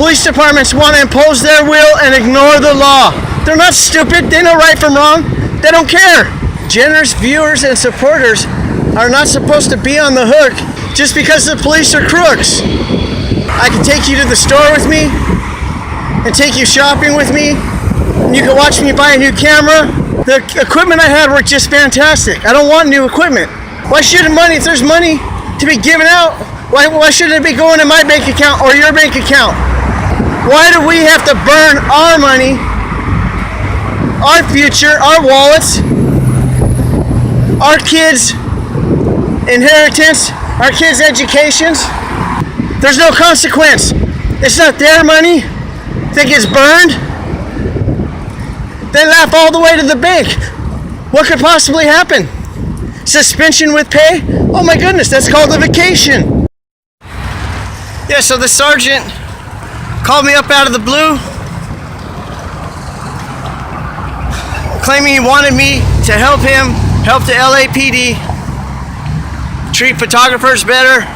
police departments want to impose their will and ignore the law. They're not stupid. They know right from wrong. They don't care. Generous viewers and supporters are not supposed to be on the hook just because the police are crooks. I can take you to the store with me and take you shopping with me. And you can watch me buy a new camera. The equipment I had were just fantastic. I don't want new equipment. Why should money, if there's money to be given out, why shouldn't it be going in my bank account or your bank account? Why do we have to burn our money, our future, our wallets, our kids' inheritance, our kids' educations? There's no consequence. It's not their money that gets burned. They laugh all the way to the bank. What could possibly happen? Suspension with pay? Oh my goodness, that's called a vacation. Yeah, so the sergeant called me up out of the blue, claiming he wanted me to help him help the LAPD treat photographers better,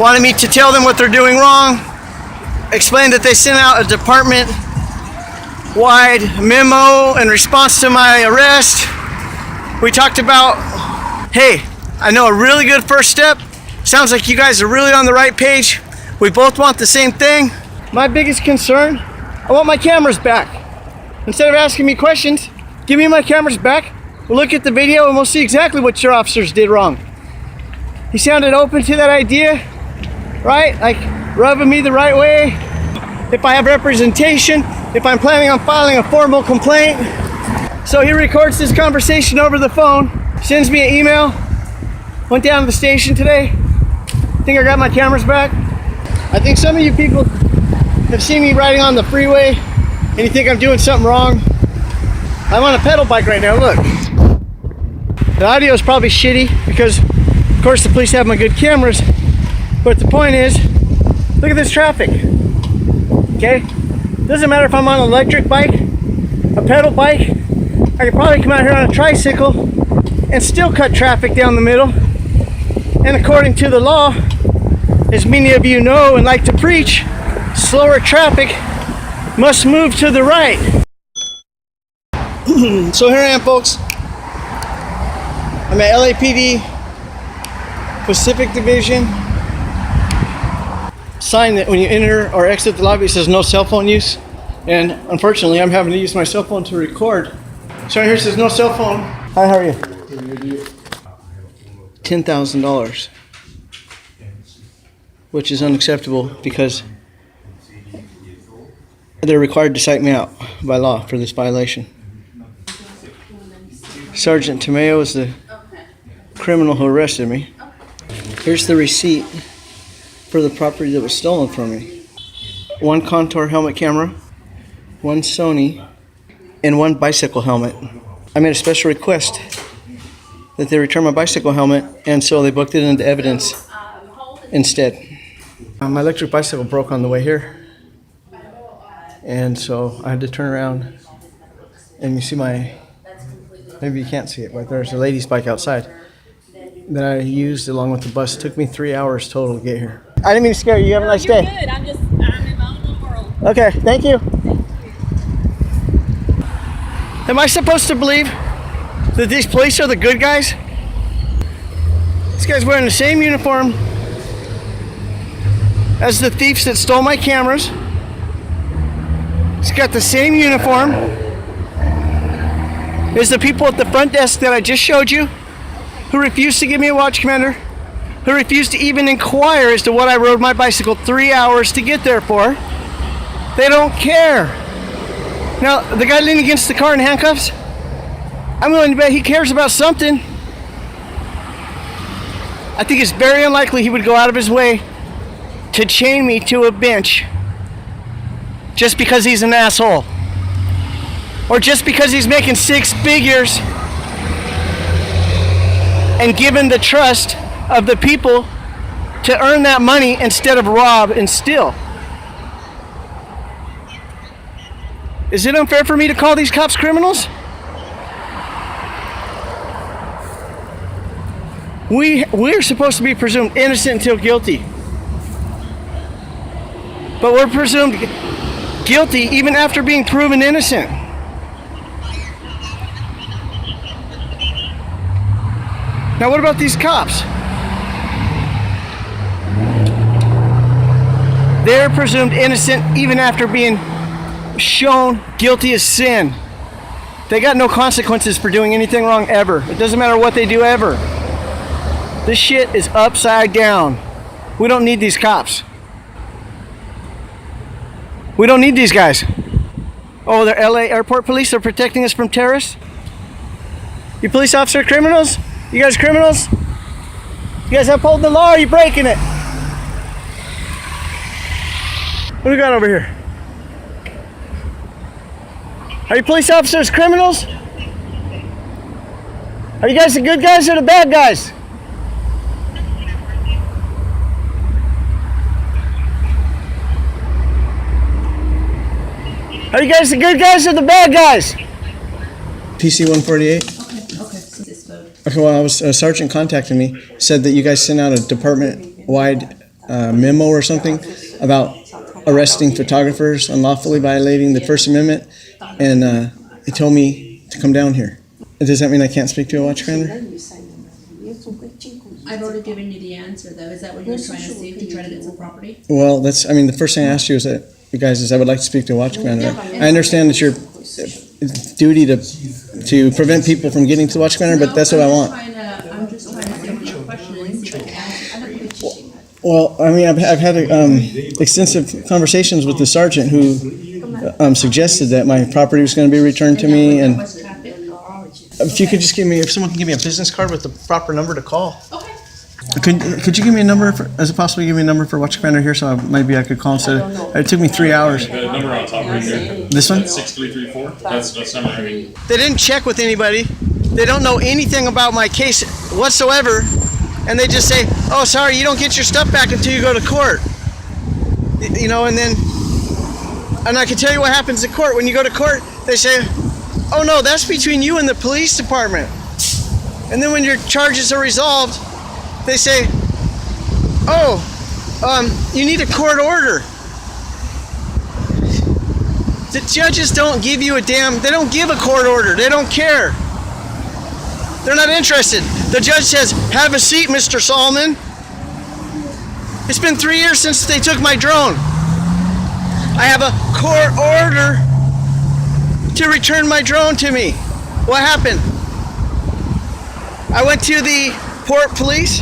wanted me to tell them what they're doing wrong, explained that they sent out a department-wide memo in response to my arrest. We talked about, hey, I know a really good first step. Sounds like you guys are really on the right page. We both want the same thing. My biggest concern, I want my cameras back. Instead of asking me questions, give me my cameras back. We'll look at the video and we'll see exactly what your officers did wrong. He sounded open to that idea, right? Like rubbing me the right way. If I have representation, if I'm planning on filing a formal complaint. So he records this conversation over the phone, sends me an email. Went down to the station today. Think I got my cameras back. I think some of you people have seen me riding on the freeway and you think I'm doing something wrong. I'm on a pedal bike right now, look. The audio is probably shitty because of course the police have my good cameras, but the point is, look at this traffic, okay? Doesn't matter if I'm on an electric bike, a pedal bike, I could probably come out here on a tricycle and still cut traffic down the middle. And according to the law, as many of you know and like to preach, slower traffic must move to the right. So here I am, folks. I'm at LAPD Pacific Division. Sign that when you enter or exit the lobby, it says no cell phone use. And unfortunately, I'm having to use my cell phone to record. So right here it says no cell phone. Hi, how are you? $10,000. Which is unacceptable because they're required to cite me out by law for this violation. Sergeant Tomeo is the criminal who arrested me. Here's the receipt for the property that was stolen from me. 1 Contour helmet camera, 1 Sony, and 1 bicycle helmet. I made a special request that they return my bicycle helmet, and so they booked it into evidence instead. My electric bicycle broke on the way here, and so I had to turn around, and you see maybe you can't see it, but there's a lady's bike outside that I used along with the bus. It took me 3 hours total to get here. I didn't mean to scare you. You have a nice day. Good. I'm in my own little world. Okay, thank you. Am I supposed to believe that these police are the good guys? This guy's wearing the same uniform as the thieves that stole my cameras. He's got the same uniform as the people at the front desk that I just showed you, who refused to give me a watch commander, who refused to even inquire as to what I rode my bicycle 3 hours to get there for. They don't care. Now, the guy leaning against the car in handcuffs, I'm willing to bet he cares about something. I think it's very unlikely he would go out of his way to chain me to a bench just because he's an asshole. Or just because he's making 6 figures and given the trust of the people to earn that money instead of rob and steal. Is it unfair for me to call these cops criminals? We're supposed to be presumed innocent until guilty. But we're presumed guilty even after being proven innocent. Now what about these cops? They're presumed innocent even after being shown guilty of sin. They got no consequences for doing anything wrong ever. It doesn't matter what they do ever. This shit is upside down. We don't need these cops. We don't need these guys. Oh, they're LA airport police. They're protecting us from terrorists. You police officer criminals? You guys criminals? You guys uphold the law or are you breaking it? What do we got over here? Are you police officers criminals? Are you guys the good guys or the bad guys? Are you guys the good guys or the bad guys? PC 148. Okay, well, a sergeant contacted me, said that you guys sent out a department-wide memo or something about arresting photographers unlawfully violating the First Amendment, and he told me to come down here. Does that mean I can't speak to a watch commander? I've already given you the answer, though. Is that what you're trying to see, to try to get some property? Well, that's, I mean, the first thing I asked you is that, you guys, is I would like to speak to a watch commander. I understand that your duty to prevent people from getting to the watch commander, but that's what I want. I'm just trying to see what your question is and see if I can answer. Well, I mean, I've had extensive conversations with the sergeant who suggested that my property was going to be returned to me, and if you could just give me, if someone can give me a business card with the proper number to call. Okay. Could you give me a number, is it possible to give me a number for watch commander here, so maybe I could call instead of, it took me 3 hours. The number on top right here. This one? 6334. That's number right here. They didn't check with anybody. They don't know anything about my case whatsoever. And they just say, oh, sorry, you don't get your stuff back until you go to court. You know, and I can tell you what happens in court. When you go to court, they say, oh no, that's between you and the police department. And then when your charges are resolved, they say, oh, you need a court order. The judges don't give you a damn, they don't give a court order. They don't care. They're not interested. The judge says, have a seat, Mr. Solomon. It's been 3 years since they took my drone. I have a court order to return my drone to me. What happened? I went to the port police.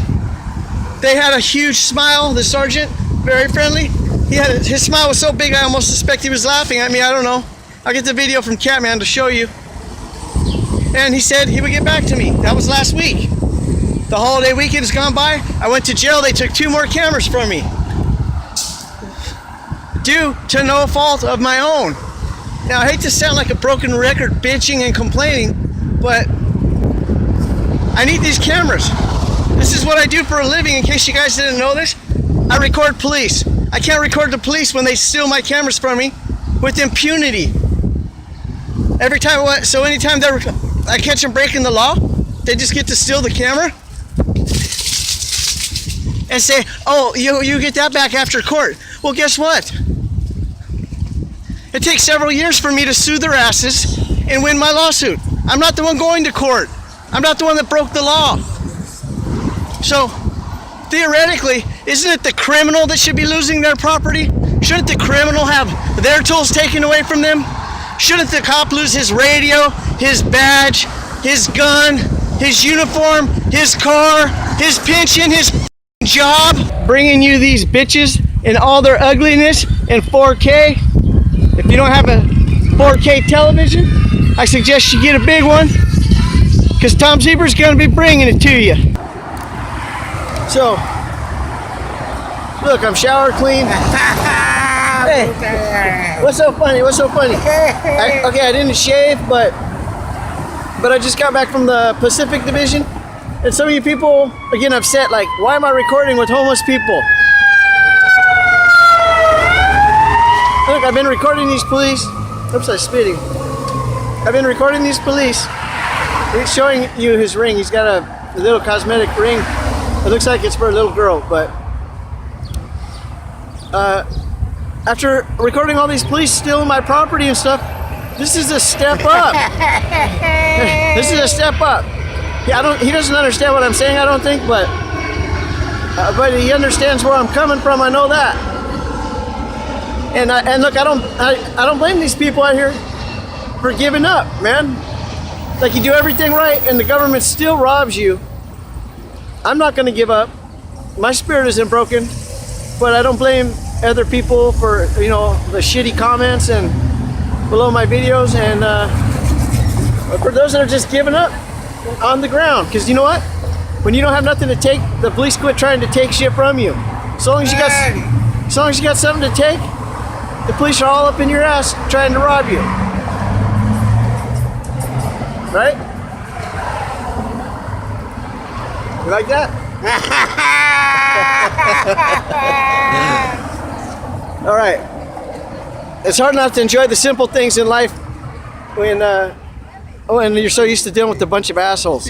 They had a huge smile, the sergeant, very friendly. His smile was so big I almost suspect he was laughing at me, I don't know. I'll get the video from Catman to show you. And he said he would get back to me. That was last week. The holiday weekend has gone by. I went to jail. They took 2 more cameras from me. Due to no fault of my own. Now, I hate to sound like a broken record bitching and complaining, but I need these cameras. This is what I do for a living, in case you guys didn't know this. I record police. I can't record the police when they steal my cameras from me with impunity. Every time, so anytime I catch them breaking the law, they just get to steal the camera and say, oh, you get that back after court. Well, guess what? It takes several years for me to sue their asses and win my lawsuit. I'm not the one going to court. I'm not the one that broke the law. So, theoretically, isn't it the criminal that should be losing their property? Shouldn't the criminal have their tools taken away from them? Shouldn't the cop lose his radio, his badge, his gun, his uniform, his car, his pension, his job? Bringing you these bitches in all their ugliness in 4K. If you don't have a 4K television, I suggest you get a big one, because Tom Zebra's going to be bringing it to you. So, look, I'm shower clean. Hey, what's so funny? What's so funny? I didn't shave, but I just got back from the Pacific Division, and some of you people are getting upset, like, why am I recording with homeless people? Look, I've been recording these police. Oops, I'm spitting. I've been recording these police. He's showing you his ring. He's got a little cosmetic ring. It looks like it's for a little girl, but after recording all these police stealing my property and stuff, this is a step up. This is a step up. Yeah, he doesn't understand what I'm saying, I don't think, but he understands where I'm coming from. I know that. And look, I don't blame these people out here for giving up, man. Like, you do everything right and the government still robs you. I'm not going to give up. My spirit isn't broken, but I don't blame other people for, you know, the shitty comments and below my videos, and for those that are just giving up on the ground. Because you know what? When you don't have nothing to take, the police quit trying to take shit from you. As long as you got something to take, the police are all up in your ass trying to rob you. Right? You like that? All right. It's hard enough to enjoy the simple things in life when you're so used to dealing with a bunch of assholes.